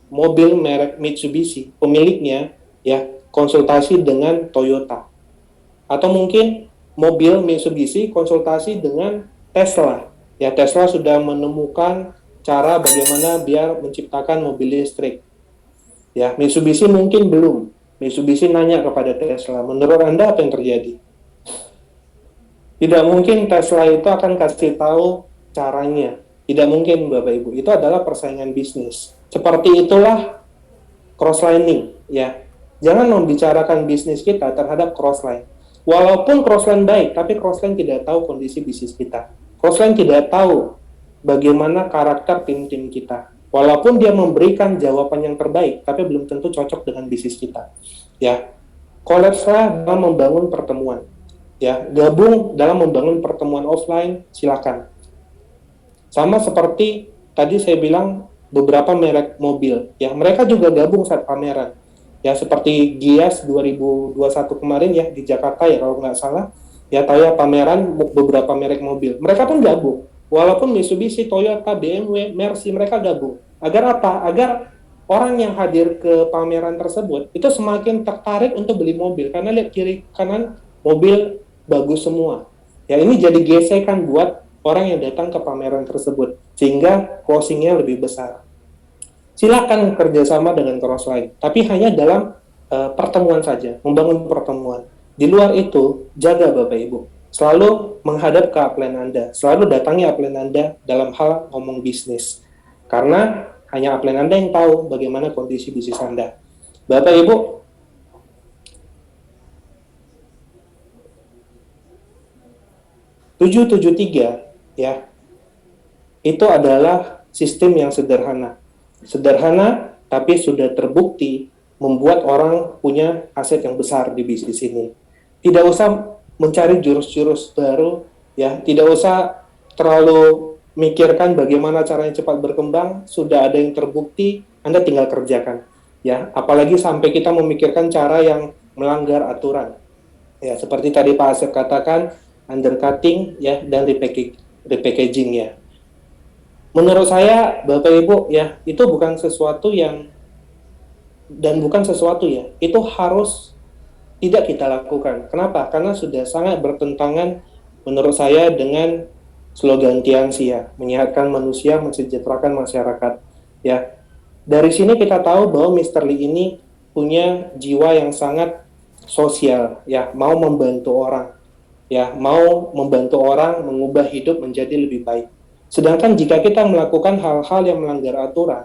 mobil merek Mitsubishi, pemiliknya, ya, konsultasi dengan Toyota. Atau mungkin mobil Mitsubishi konsultasi dengan Tesla. Ya, Tesla sudah menemukan cara bagaimana biar menciptakan mobil listrik. Ya, Mitsubishi mungkin belum. Mitsubishi nanya kepada Tesla, menurut Anda apa yang terjadi? Tidak mungkin Tesla itu akan kasih tahu caranya. Tidak mungkin, Bapak Ibu. Itu adalah persaingan bisnis. Seperti itulah cross-lining, ya. Jangan membicarakan bisnis kita terhadap cross-line. Walaupun cross-line baik, tapi cross-line tidak tahu kondisi bisnis kita. Cross-line tidak tahu bagaimana karakter tim-tim kita. Walaupun dia memberikan jawaban yang terbaik, tapi belum tentu cocok dengan bisnis kita. Ya, collapse-lah dalam membangun pertemuan. Ya, gabung dalam membangun pertemuan offline, silakan. Sama seperti tadi saya bilang beberapa merek mobil. Ya, mereka juga gabung saat pameran. Ya, seperti Gias 2021 kemarin ya di Jakarta ya kalau nggak salah. Ya, tahu ya pameran beberapa merek mobil. Mereka pun gabung. Walaupun Mitsubishi, Toyota, BMW, Mercy, mereka gabung. Agar apa? Agar orang yang hadir ke pameran tersebut itu semakin tertarik untuk beli mobil. Karena lihat kiri kanan mobil bagus semua. Ya, ini jadi gesekan buat orang yang datang ke pameran tersebut. Sehingga closing-nya lebih besar. Silakan kerjasama dengan cross-line. Tapi hanya dalam pertemuan saja. Membangun pertemuan. Di luar itu, jaga Bapak Ibu. Selalu menghadap ke upline Anda. Selalu datangi upline Anda dalam hal ngomong bisnis. Karena hanya upline Anda yang tahu bagaimana kondisi bisnis Anda. Bapak Ibu, 773 ya, itu adalah sistem yang sederhana. Sederhana tapi sudah terbukti membuat orang punya aset yang besar di bisnis ini. Tidak usah mencari jurus-jurus baru ya, tidak usah terlalu mikirkan bagaimana caranya cepat berkembang, sudah ada yang terbukti, Anda tinggal kerjakan. Ya, apalagi sampai kita memikirkan cara yang melanggar aturan. Ya, seperti tadi Pak Asep katakan, undercutting ya dan repackaging ya. Menurut saya, Bapak Ibu ya, itu bukan sesuatu yang bukan sesuatu ya, itu harus tidak kita lakukan. Kenapa? Karena sudah sangat bertentangan menurut saya dengan slogan Tianxi ya, menyehatkan manusia, mensejahterakan masyarakat. Ya, dari sini kita tahu bahwa Mr. Lee ini punya jiwa yang sangat sosial, ya, mau membantu orang, ya, mau membantu orang mengubah hidup menjadi lebih baik. Sedangkan jika kita melakukan hal-hal yang melanggar aturan,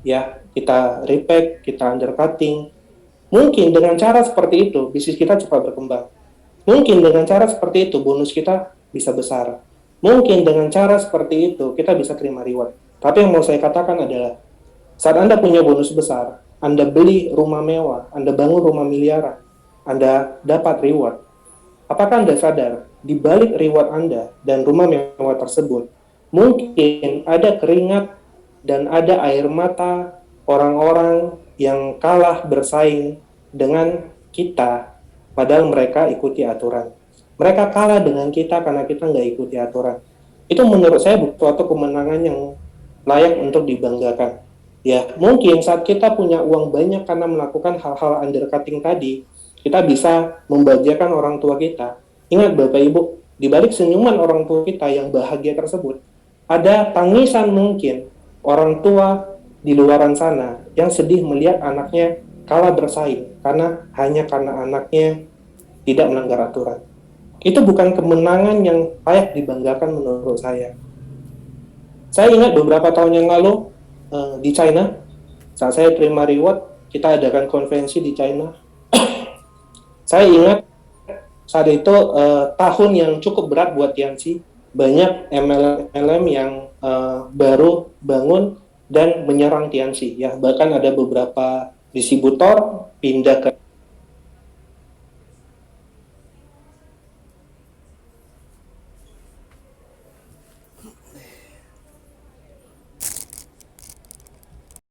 ya, kita repack, kita undercutting, mungkin dengan cara seperti itu bisnis kita cepat berkembang. Mungkin dengan cara seperti itu bonus kita bisa besar. Mungkin dengan cara seperti itu kita bisa terima reward. Tapi yang mau saya katakan adalah saat Anda punya bonus besar, Anda beli rumah mewah, Anda bangun rumah miliaran, Anda dapat reward. Apakah Anda sadar di balik reward Anda dan rumah mewah tersebut mungkin ada keringat dan ada air mata orang-orang yang kalah bersaing dengan kita, padahal mereka ikuti aturan. Mereka kalah dengan kita karena kita nggak ikuti aturan. Itu menurut saya suatu kemenangan yang layak untuk dibanggakan. Ya, mungkin saat kita punya uang banyak karena melakukan hal-hal undercutting tadi, kita bisa membahagiakan orang tua kita. Ingat Bapak Ibu, di balik senyuman orang tua kita yang bahagia tersebut, ada tangisan mungkin orang tua di luaran sana yang sedih melihat anaknya kalah bersaing hanya karena anaknya tidak melanggar aturan. Itu bukan kemenangan yang layak dibanggakan menurut saya. Saya ingat beberapa tahun yang lalu di China, saat saya terima reward, kita adakan konferensi di China. Saya ingat saat itu tahun yang cukup berat buat Tianxi. Banyak MLM yang baru bangun dan menyerang Tianxi. Ya, bahkan ada beberapa distributor pindah ke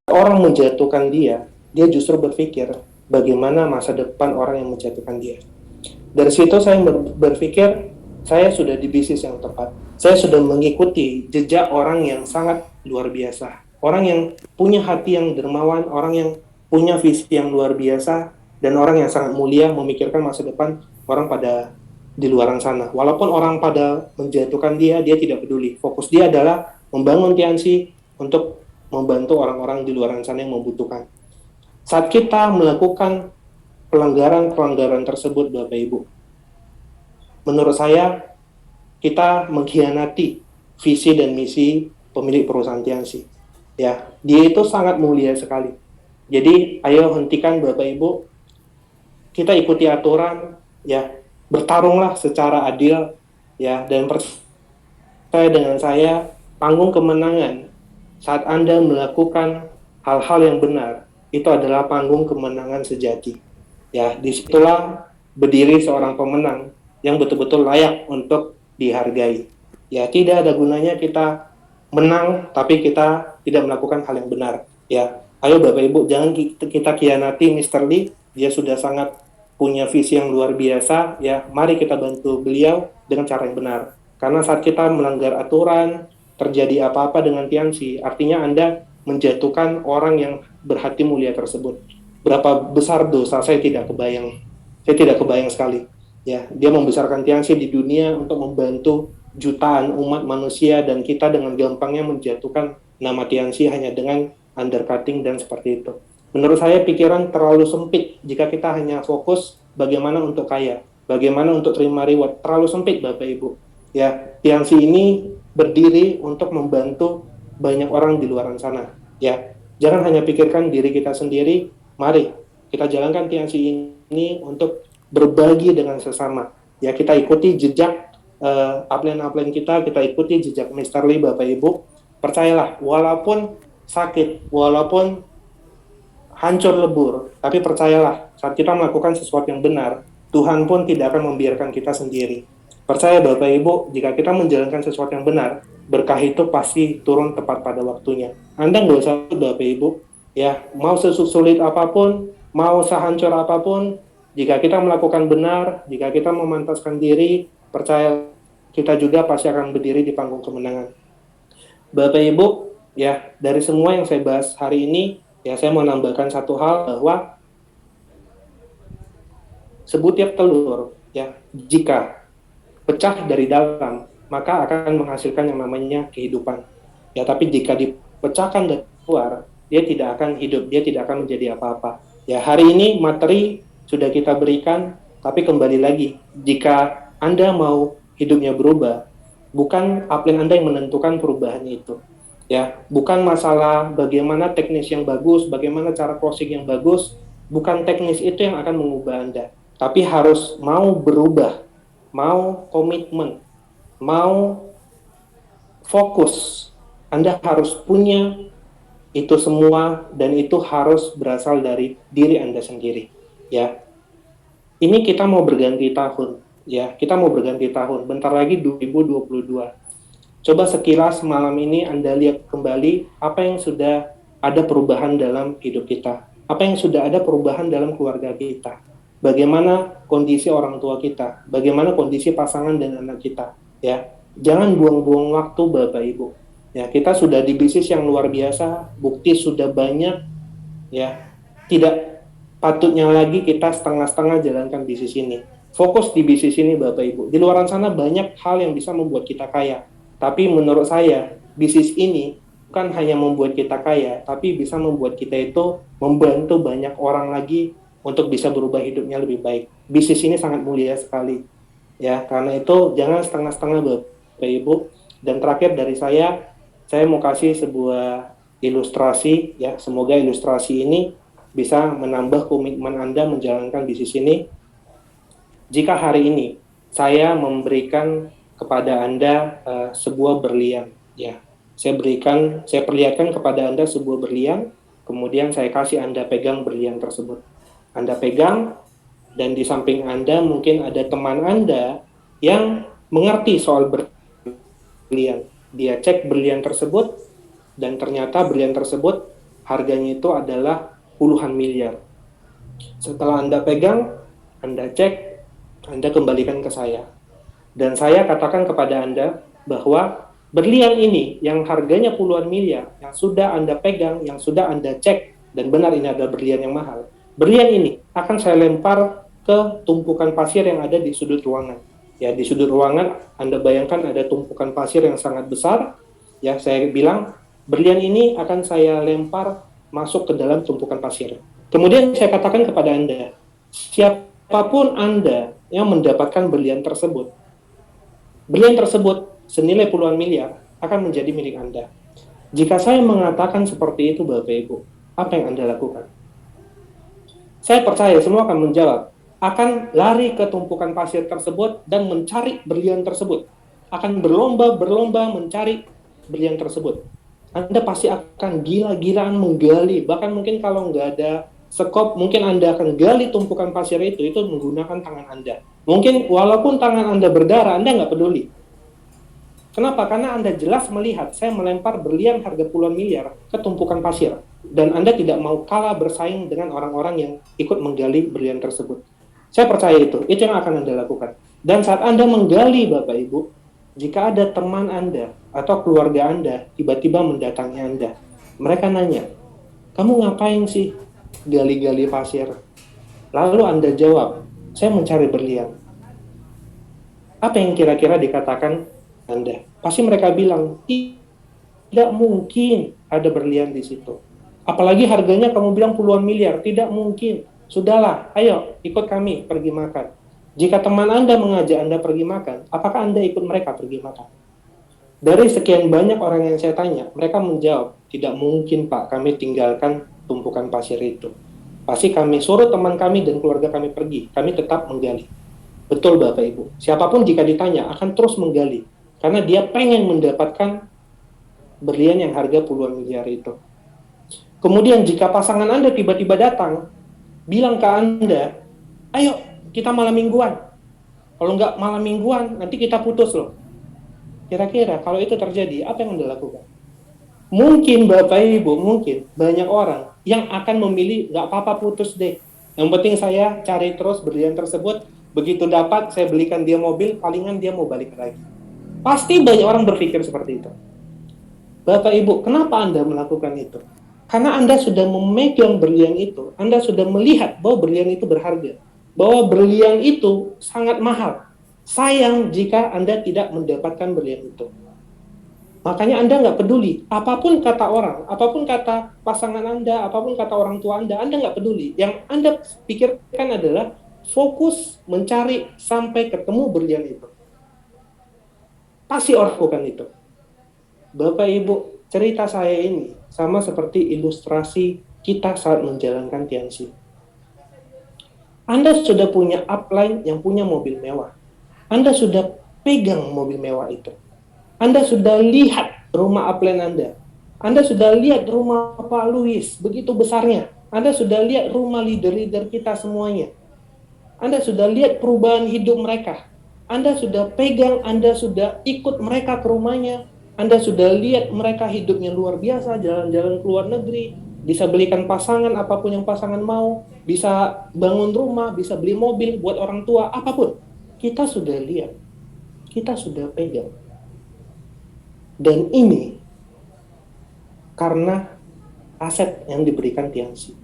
orang menjatuhkan dia justru berpikir bagaimana masa depan orang yang menjatuhkan dia. Dari situ saya berpikir saya sudah di bisnis yang tepat. Saya sudah mengikuti jejak orang yang sangat luar biasa. Orang yang punya hati yang dermawan, orang yang punya visi yang luar biasa, dan orang yang sangat mulia memikirkan masa depan orang pada di luar sana. Walaupun orang pada menjatuhkan dia tidak peduli. Fokus dia adalah membangun Tianxi untuk membantu orang-orang di luar sana yang membutuhkan. Saat kita melakukan pelanggaran-pelanggaran tersebut, Bapak Ibu, menurut saya kita mengkhianati visi dan misi pemilik perusahaan Tianxi. Ya, dia itu sangat mulia sekali. Jadi, ayo hentikan Bapak Ibu, kita ikuti aturan, ya, bertarunglah secara adil, ya, dan percaya dengan saya, panggung kemenangan saat Anda melakukan hal-hal yang benar, itu adalah panggung kemenangan sejati. Ya, disitulah berdiri seorang pemenang yang betul-betul layak untuk dihargai. Ya, tidak ada gunanya kita menang tapi kita tidak melakukan hal yang benar. Ya, ayo Bapak Ibu, jangan kita khianati Mr. Lee. Dia sudah sangat punya visi yang luar biasa. Ya, mari kita bantu beliau dengan cara yang benar. Karena saat kita melanggar aturan, terjadi apa-apa dengan Tianxi, artinya Anda menjatuhkan orang yang berhati mulia tersebut. Berapa besar dosa saya tidak kebayang. Saya tidak kebayang sekali. Ya, dia membesarkan Tianxi di dunia untuk membantu jutaan umat manusia, dan kita dengan gampangnya menjatuhkan nama Tianxi hanya dengan undercutting dan seperti itu. Menurut saya pikiran terlalu sempit jika kita hanya fokus bagaimana untuk kaya, bagaimana untuk terima reward. Terlalu sempit Bapak Ibu. Ya, Tianxi ini berdiri untuk membantu banyak orang di luar sana. Ya, jangan hanya pikirkan diri kita sendiri. Mari kita jalankan Tianxi ini untuk berbagi dengan sesama. Ya, kita ikuti jejak upline kita ikuti jejak Mr. Lee, Bapak Ibu. Percayalah, walaupun sakit, walaupun hancur lebur, tapi percayalah, saat kita melakukan sesuatu yang benar, Tuhan pun tidak akan membiarkan kita sendiri. Percaya Bapak Ibu, jika kita menjalankan sesuatu yang benar, berkah itu pasti turun tepat pada waktunya. Anda nggak usah Bapak Ibu, ya, mau sesulit apapun, mau sehancur apapun, jika kita melakukan benar, jika kita memantaskan diri, percaya kita juga pasti akan berdiri di panggung kemenangan. Bapak Ibu, ya, dari semua yang saya bahas hari ini, ya, saya mau nambahkan satu hal bahwa sebutir telur, ya, jika pecah dari dalam, maka akan menghasilkan yang namanya kehidupan. Ya, tapi jika dipecahkan dari luar, dia tidak akan hidup, dia tidak akan menjadi apa-apa. Ya, hari ini materi sudah kita berikan, tapi kembali lagi, jika Anda mau hidupnya berubah, bukan upline Anda yang menentukan perubahan itu. Ya, bukan masalah bagaimana teknis yang bagus, bagaimana cara closing yang bagus, bukan teknis itu yang akan mengubah Anda, tapi harus mau berubah, mau komitmen, mau fokus. Anda harus punya itu semua, dan itu harus berasal dari diri Anda sendiri. Ya, ini kita mau berganti tahun. Ya, kita mau berganti tahun. Bentar lagi 2022. Coba sekilas malam ini Anda lihat kembali apa yang sudah ada perubahan dalam hidup kita. Apa yang sudah ada perubahan dalam keluarga kita. Bagaimana kondisi orang tua kita. Bagaimana kondisi pasangan dan anak kita. Ya, jangan buang-buang waktu Bapak Ibu. Ya, kita sudah di bisnis yang luar biasa. Bukti sudah banyak. Ya, tidak patutnya lagi kita setengah-setengah jalankan bisnis ini. Fokus di bisnis ini Bapak Ibu. Di luar sana banyak hal yang bisa membuat kita kaya. Tapi menurut saya, bisnis ini bukan hanya membuat kita kaya, tapi bisa membuat kita itu membantu banyak orang lagi untuk bisa berubah hidupnya lebih baik. Bisnis ini sangat mulia sekali. Ya, karena itu jangan setengah-setengah Bapak Ibu. Dan terakhir dari saya mau kasih sebuah ilustrasi, ya. Semoga ilustrasi ini bisa menambah komitmen Anda menjalankan bisnis ini. Jika hari ini saya memberikan kepada Anda sebuah berlian, ya, saya perlihatkan kepada Anda sebuah berlian, kemudian saya kasih Anda pegang berlian tersebut. Anda pegang, dan di samping Anda mungkin ada teman Anda yang mengerti soal berlian. Dia cek berlian tersebut, dan ternyata berlian tersebut harganya itu adalah puluhan miliar. Setelah Anda pegang, Anda cek, Anda kembalikan ke saya. Dan saya katakan kepada Anda bahwa berlian ini yang harganya puluhan miliar, yang sudah Anda pegang, yang sudah Anda cek, dan benar ini adalah berlian yang mahal, berlian ini akan saya lempar ke tumpukan pasir yang ada di sudut ruangan. Ya, di sudut ruangan Anda bayangkan ada tumpukan pasir yang sangat besar. Ya, saya bilang berlian ini akan saya lempar masuk ke dalam tumpukan pasir. Kemudian saya katakan kepada Anda, siapapun Anda yang mendapatkan berlian tersebut senilai puluhan miliar akan menjadi milik Anda. Jika saya mengatakan seperti itu Bapak Ibu, apa yang Anda lakukan? Saya percaya semua akan menjawab, akan lari ke tumpukan pasir tersebut dan mencari berlian tersebut. Akan berlomba mencari berlian tersebut. Anda pasti akan gila-gilaan menggali, bahkan mungkin kalau nggak ada sekop, mungkin Anda akan gali tumpukan pasir itu menggunakan tangan Anda. Mungkin walaupun tangan Anda berdarah, Anda nggak peduli. Kenapa? Karena Anda jelas melihat, saya melempar berlian harga puluhan miliar ke tumpukan pasir. Dan Anda tidak mau kalah bersaing dengan orang-orang yang ikut menggali berlian tersebut. Saya percaya itu yang akan Anda lakukan. Dan saat Anda menggali Bapak Ibu, jika ada teman Anda atau keluarga Anda tiba-tiba mendatangi Anda, mereka nanya, kamu ngapain sih gali-gali pasir? Lalu Anda jawab, saya mencari berlian. Apa yang kira-kira dikatakan Anda? Pasti mereka bilang, tidak mungkin ada berlian di situ. Apalagi harganya kamu bilang puluhan miliar, tidak mungkin. Sudahlah, ayo ikut kami pergi makan. Jika teman Anda mengajak Anda pergi makan, apakah Anda ikut mereka pergi makan? Dari sekian banyak orang yang saya tanya, mereka menjawab, tidak mungkin Pak, kami tinggalkan tumpukan pasir itu. Pasti kami suruh teman kami dan keluarga kami pergi, kami tetap menggali. Betul Bapak Ibu. Siapapun jika ditanya akan terus menggali karena dia pengen mendapatkan berlian yang harga puluhan miliar itu. Kemudian jika pasangan Anda tiba-tiba datang, bilang ke Anda, ayo kita malam mingguan. Kalau nggak malam mingguan, nanti kita putus loh. Kira-kira kalau itu terjadi, apa yang Anda lakukan? Mungkin Bapak Ibu, mungkin banyak orang yang akan memilih, nggak apa-apa putus deh. Yang penting saya cari terus berlian tersebut, begitu dapat saya belikan dia mobil, palingan dia mau balik lagi. Pasti banyak orang berpikir seperti itu. Bapak Ibu, kenapa Anda melakukan itu? Karena Anda sudah memegang berlian itu, Anda sudah melihat bahwa berlian itu berharga, bahwa berlian itu sangat mahal. Sayang jika Anda tidak mendapatkan berlian itu. Makanya Anda nggak peduli, apapun kata orang, apapun kata pasangan Anda, apapun kata orang tua Anda nggak peduli. Yang Anda pikirkan adalah fokus mencari sampai ketemu berlian itu. Pasti orang lakukan itu. Bapak Ibu, cerita saya ini sama seperti ilustrasi kita saat menjalankan Tianxi. Anda sudah punya upline yang punya mobil mewah. Anda sudah pegang mobil mewah itu. Anda sudah lihat rumah upline Anda. Anda sudah lihat rumah Pak Luis, begitu besarnya. Anda sudah lihat rumah leader-leader kita semuanya. Anda sudah lihat perubahan hidup mereka. Anda sudah pegang, Anda sudah ikut mereka ke rumahnya. Anda sudah lihat mereka hidupnya luar biasa, jalan-jalan ke luar negeri, bisa belikan pasangan apapun yang pasangan mau, bisa bangun rumah, bisa beli mobil buat orang tua, apapun. Kita sudah lihat, kita sudah pegang. Dan ini karena aset yang diberikan Tianxi.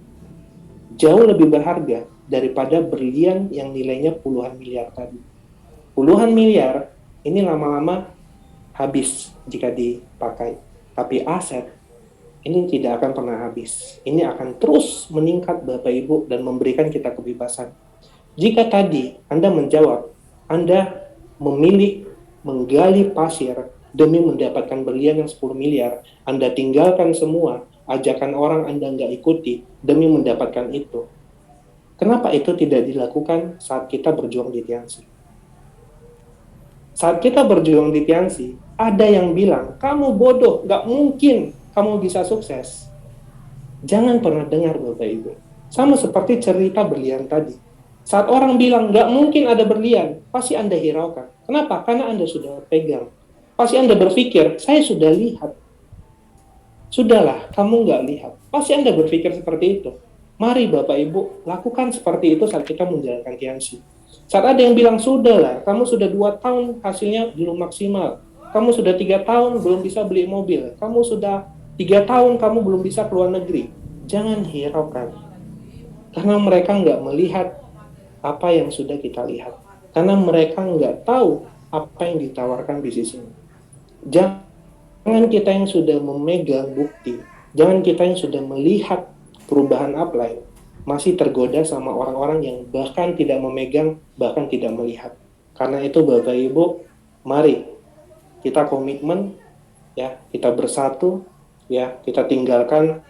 Jauh lebih berharga daripada berlian yang nilainya puluhan miliar tadi. Puluhan miliar ini lama-lama habis jika dipakai. Tapi aset ini tidak akan pernah habis. Ini akan terus meningkat Bapak Ibu dan memberikan kita kebebasan. Jika tadi Anda menjawab, Anda memilih menggali pasir demi mendapatkan berlian yang 10 miliar, Anda tinggalkan semua, ajakan orang Anda nggak ikuti demi mendapatkan itu. Kenapa itu tidak dilakukan saat kita berjuang di Tianxi? Saat kita berjuang di Tianxi, ada yang bilang, kamu bodoh, nggak mungkin kamu bisa sukses. Jangan pernah dengar Bapak Ibu. Sama seperti cerita berlian tadi. Saat orang bilang, nggak mungkin ada berlian, pasti Anda hiraukan. Kenapa? Karena Anda sudah pegang. Pasti Anda berpikir, saya sudah lihat. Sudahlah, kamu nggak lihat. Pasti Anda berpikir seperti itu. Mari Bapak Ibu, lakukan seperti itu saat kita menjalankan Tianxi. Saat ada yang bilang, sudahlah, kamu sudah 2 tahun hasilnya belum maksimal. Kamu sudah 3 tahun belum bisa beli mobil. Kamu sudah 3 tahun kamu belum bisa keluar negeri. Jangan hiraukan. Karena mereka nggak melihat apa yang sudah kita lihat. Karena mereka nggak tahu apa yang ditawarkan bisnis ini. Jangan kita yang sudah memegang bukti, jangan kita yang sudah melihat perubahan upline, masih tergoda sama orang-orang yang bahkan tidak memegang, bahkan tidak melihat. Karena itu Bapak Ibu, mari kita komitmen, ya, kita bersatu, ya, kita tinggalkan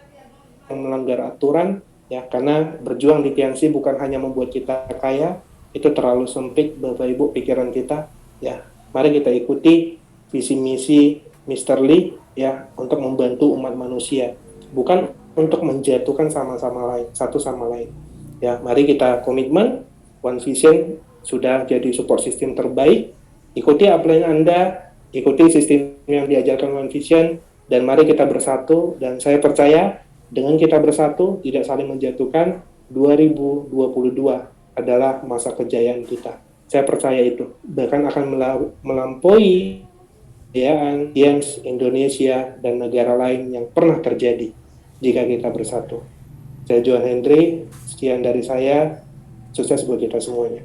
yang melanggar aturan, ya, karena berjuang di Tianxi bukan hanya membuat kita kaya, itu terlalu sempit Bapak Ibu pikiran kita, ya. Mari kita ikuti visi misi Mr. Lee, ya, untuk membantu umat manusia, bukan untuk menjatuhkan sama-sama lain, satu sama lain. Ya, mari kita komitmen, One Vision sudah jadi support system terbaik. Ikuti upline Anda, ikuti sistem yang diajarkan One Vision, dan mari kita bersatu. Dan saya percaya dengan kita bersatu, tidak saling menjatuhkan, 2022 adalah masa kejayaan kita. Saya percaya itu, bahkan akan melampaui kejayaan Tianxi, Indonesia, dan negara lain yang pernah terjadi jika kita bersatu. Saya Johan Hendry, sekian dari saya, sukses buat kita semuanya.